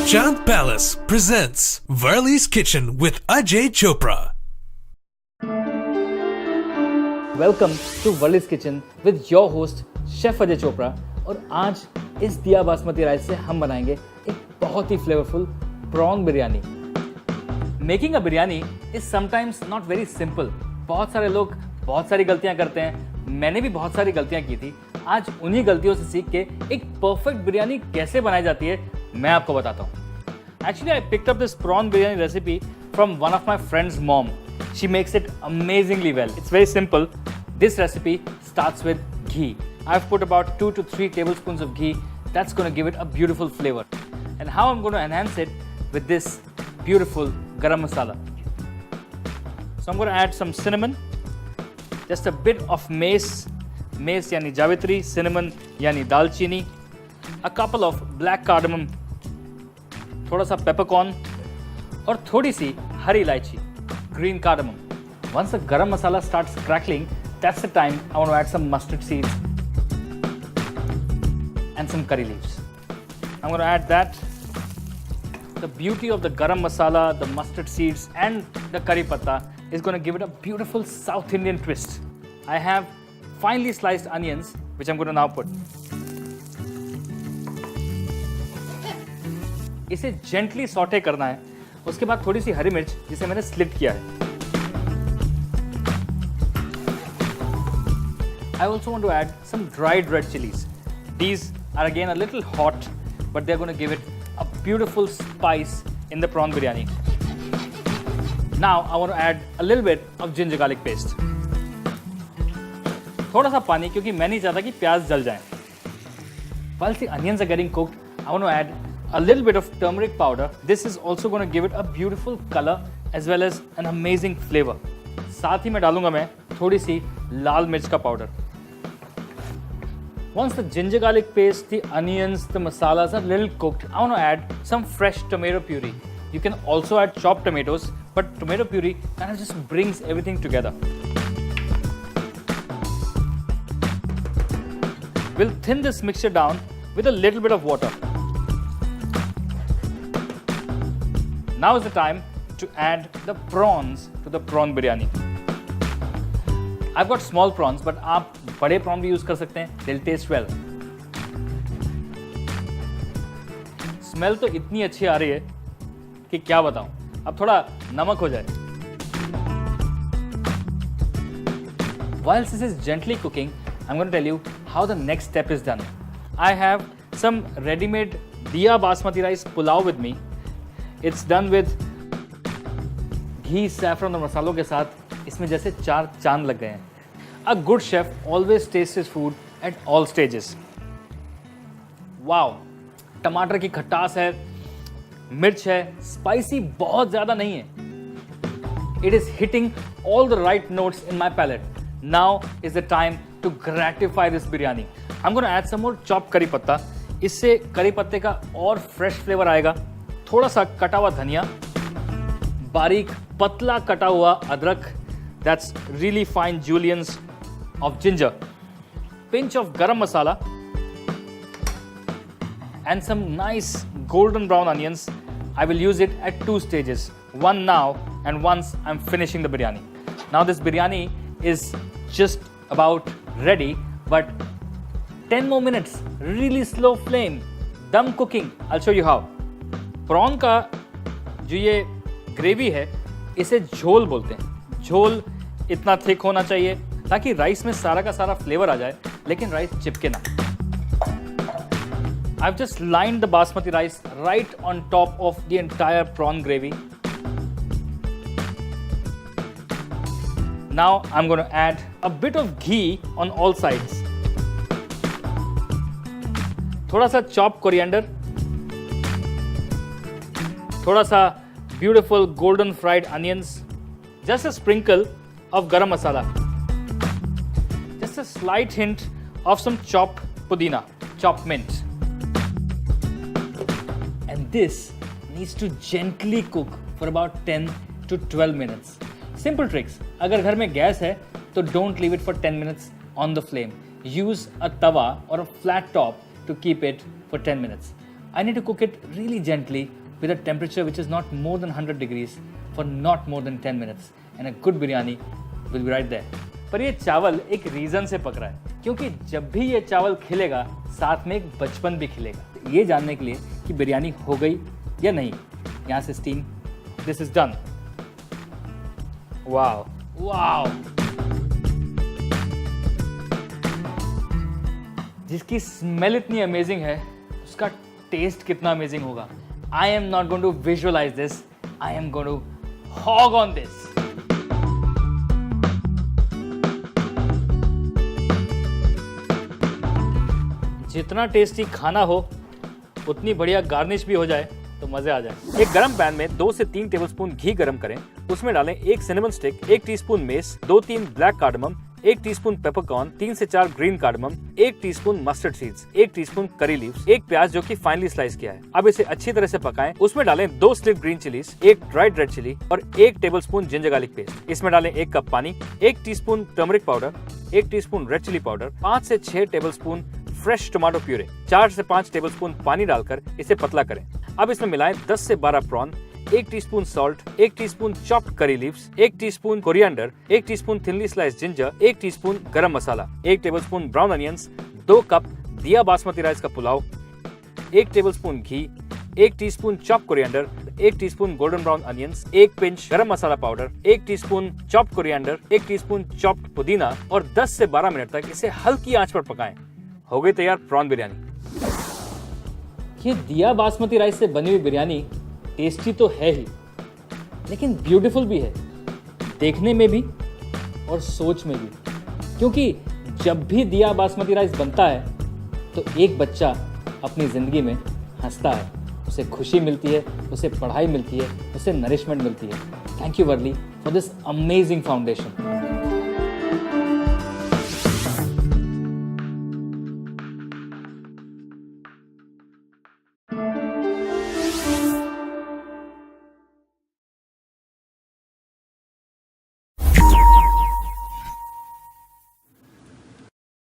Chand Palace presents Varley's Kitchen with Ajay Chopra. Welcome to world's kitchen with your host chef Ajay Chopra. और आज इस दिया basmati rice से हम बनाएंगे एक बहुत ही flavourful prawn biryani. Making a biryani is sometimes not very simple. बहुत सारे लोग बहुत सारी गलतियां करते हैं, मैंने भी बहुत सारी गलतियां की थी। आज उन्हीं गलतियों से सीख के एक परफेक्ट बिरयानी कैसे बनाई जाती है मैं आपको बताता हूँ। Actually I picked up this prawn biryani recipe from one of my friends mom. She makes it amazingly well. It's very simple. This recipe starts with ghee. I've put about 2 to 3 tablespoons of ghee. That's going to give it a beautiful flavor. And how I'm going to enhance it with this beautiful garam masala. So I'm going to add some cinnamon, just a bit of mace, mace yani javitri, cinnamon yani dalchini, a couple of black cardamom, थोड़ा सा peppercorn और थोड़ी सी हरी इलायची, green cardamom. Once the garam masala starts crackling, that's the time I want to add some mustard seeds and some curry leaves. I'm going to add that. The beauty of the garam masala, the mustard seeds and the curry patta is going to give it a beautiful South Indian twist. I have finely sliced onions which I'm going to now put. इसे gently saute करना है। उसके बाद थोड़ी सी हरी मिर्च जिसे मैंने slit किया है। I also want to add some dried red chilies. These are again a little hot, but they're going to give it a beautiful spice in the prawn biryani. Now I want to add a little bit of ginger garlic paste. थोड़ा सा पानी क्योंकि मैं नहीं चाहता कि प्याज जल जाए। While the onions are getting cooked, I want to add a little bit of turmeric powder. This is also going to give it a beautiful color as well as an amazing flavor. साथ ही मैं डालूंगा मैं थोड़ी सी लाल मिर्च का powder. Once the ginger garlic paste, the onions, the masalas are a little cooked, I want to add some fresh tomato puree. You can also add chopped tomatoes, but tomato puree kind of just brings everything together. We'll thin this mixture down with a little bit of water. Now is the time to add the prawns to the prawn biryani. I've got small prawns, but आप बड़े prawn भी use कर सकते हैं. They'll taste well. Smell तो इतनी अच्छी आ रही है कि क्या बताऊं. अब थोड़ा नमक हो जाए. While this is gently cooking, I'm going to tell you how the next step is done. I have some ready-made diya basmati rice pulao with me. It's done with ghee, saffron और मसालों के साथ इसमें जैसे 4 चांद लग गए हैं. A good chef always tastes his food at all stages. Wow, टमाटर की खटास है, मिर्च है, स्पाइसी बहुत ज़्यादा नहीं है. It is hitting all the right notes in my palate. Now is the time to gratify this biryani. I'm going to add some more chopped curry patta. इससे करी पत्ते का और फ्रेश फ्लेवर आएगा. थोड़ा सा कटा हुआ धनिया, बारीक पतला कटा हुआ अदरक, that's really fine juliennes of ginger, pinch of garam masala and some nice golden brown onions. I will use it at 2 stages, one now and once I'm finishing the biryani. Now this biryani is just about ready, but 10 more minutes, really slow flame, dum cooking. I'll show you how. Prawn का जो ये gravy है इसे झोल बोलते हैं. झोल इतना थिक होना चाहिए ताकि राइस में सारा का सारा फ्लेवर आ जाए लेकिन राइस चिपके ना. I've just lined the basmati rice right on top of the entire prawn gravy. Now I'm going to add a bit of ghee on all sides. थोड़ा सा chopped coriander, थोड़ा सा beautiful golden fried onions, just a sprinkle of garam masala, just a slight hint of some chopped pudina, chopped mint. And this needs to gently cook for about 10 to 12 minutes. Simple tricks. अगर घर में gas है तो don't leave it for 10 minutes on the flame. Use a tawa or a flat top to keep it for 10 minutes. I need to cook it really gently with a temperature which is not more than 100 degrees for not more than 10 minutes and a good biryani will be right there. पर ये चावल एक reason से पक रहा है क्योंकि जब भी ये चावल खिलेगा साथ में एक बचपन भी खिलेगा। ये जानने के लिए कि बिरयानी हो गई या नहीं, यहाँ से steam, this is done. Wow wow, जिसकी स्मेल इतनी अमेजिंग है उसका टेस्ट कितना अमेजिंग होगा। I am not going to visualise this, I am going to hog on this. जितना टेस्टी खाना हो उतनी बढ़िया गार्निश भी हो जाए तो मजे आ जाए। एक गरम पैन में 2 से 3 टेबलस्पून घी गरम करें, उसमें डालें 1 cinnamon stick, 1 teaspoon mess, 2-3 black cardamom, 1 teaspoon peppercorn, 3 से 4 green cardamom, 1 teaspoon mustard seeds, 1 teaspoon करी लीव्स, 1 प्याज जो कि फाइनली स्लाइस किया है। अब इसे अच्छी तरह से पकाएं। उसमें डालें 2 slit green chillies, 1 dried red chilli और 1 टेबलस्पून जिंजर गार्लिक पेस्ट। इसमें डालें 1 कप पानी, 1 teaspoon turmeric powder, 1 teaspoon red chilli powder, 5 से 6 टेबलस्पून फ्रेश टमाटो प्यूरे, 4 से 5 टेबलस्पून पानी डालकर इसे पतला करें। अब इसमें मिलाएं 10 से 12 prawn, 1 teaspoon salt, 1 teaspoon chopped curry leaves, 1 teaspoon coriander, 1 teaspoon thinly sliced ginger, 1 teaspoon garam masala, 1 tablespoon brown onions, 2 cup दिया बासमती राइस का pulao, 1 tablespoon ghee, 1 teaspoon chopped coriander, 1 teaspoon golden brown onions, 1 pinch garam masala powder, 1 teaspoon chopped coriander, 1 teaspoon chopped pudina और 10 से 12 minute तक इसे हल्की आंच पर पकाएं। हो गई तैयार प्रॉन बिरयानी। ये दिया बासमती राइस से बनी हुई बिरयानी टेस्टी तो है ही, लेकिन ब्यूटीफुल भी है, देखने में भी और सोच में भी। क्योंकि जब भी दिया बासमती राइस बनता है तो एक बच्चा अपनी ज़िंदगी में हंसता है, उसे खुशी मिलती है, उसे पढ़ाई मिलती है, उसे नरिशमेंट मिलती है। Thank you Worli for this amazing foundation.